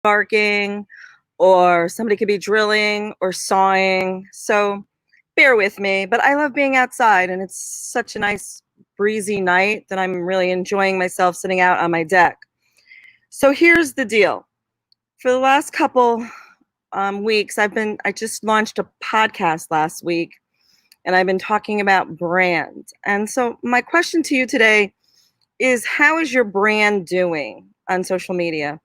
barking, or somebody could be drilling or sawing. So bear with me, but I love being outside, and it's such a nice breezy night that I'm really enjoying myself sitting out on my deck. So here's the deal. For the last couple weeks, I just launched a podcast last week, and I've been talking about brand. And so my question to you today is, how is your brand doing on social media?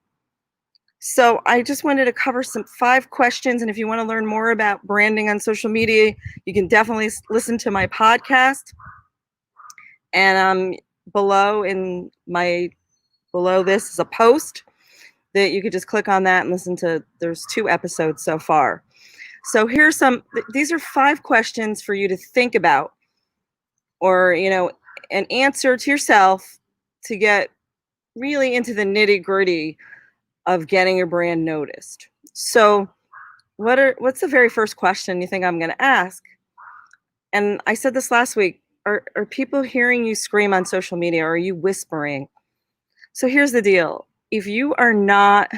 So I just wanted to cover some 5 questions, and if you want to learn more about branding on social media, you can definitely listen to my podcast. And below this is a post that you could just click on that and listen to. There's 2 episodes so far. So these are 5 questions for you to think about, or an answer to yourself, to get really into the nitty-gritty of getting your brand noticed. So what's the very first question you think I'm going to ask? And I said this last week. Are people hearing you scream on social media, or are you whispering? So here's the deal. If you are not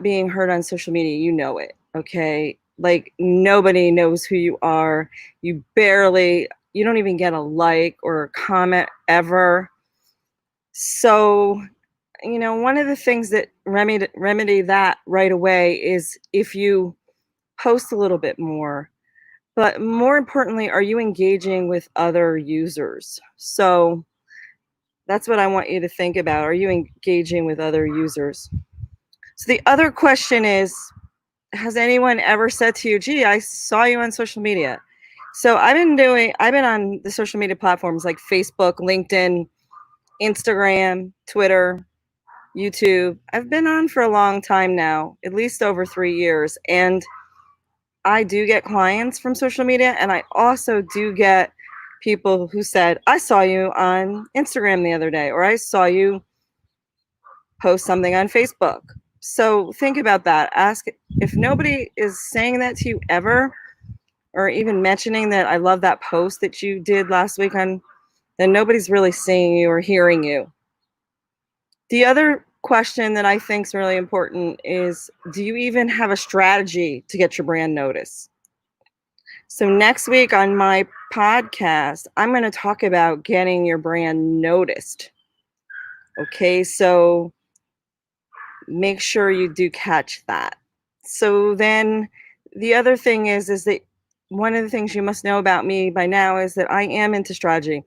being heard on social media, you know it, okay? Like, nobody knows who you are. You don't even get a like or a comment ever. So, one of the things that remedy that right away is if you post a little bit more. But more importantly, are you engaging with other users? So that's what I want you to think about. Are you engaging with other users? So the other question is, has anyone ever said to you, gee, I saw you on social media? So I've been on the social media platforms like Facebook, LinkedIn, Instagram, Twitter, YouTube. I've been on for a long time now, at least over 3 years. And I do get clients from social media, and I also do get people who said, I saw you on Instagram the other day, or I saw you post something on Facebook. So think about that. Ask, if nobody is saying that to you ever, or even mentioning that I love that post that you did last week on, then nobody's really seeing you or hearing you. The other question that I think is really important is, do you even have a strategy to get your brand noticed? So next week on my podcast, I'm going to talk about getting your brand noticed. Okay, so make sure you do catch that. So then the other thing is that one of the things you must know about me by now is that I am into strategy.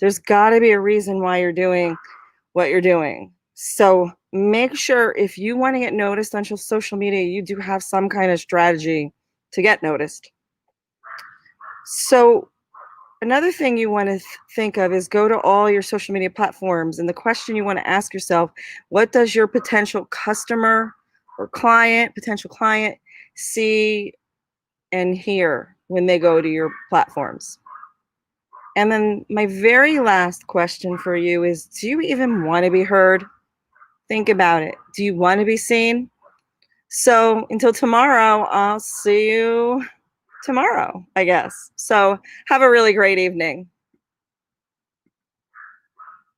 There's got to be a reason why you're doing what you're doing. So make sure, if you want to get noticed on social media, you do have some kind of strategy to get noticed. So another thing you want to think of is, go to all your social media platforms, and the question you want to ask yourself, what does your potential customer or potential client see and hear when they go to your platforms? And then my very last question for you is, do you even want to be heard? Think about it. Do you want to be seen? So until tomorrow, I'll see you tomorrow, I guess. So have a really great evening.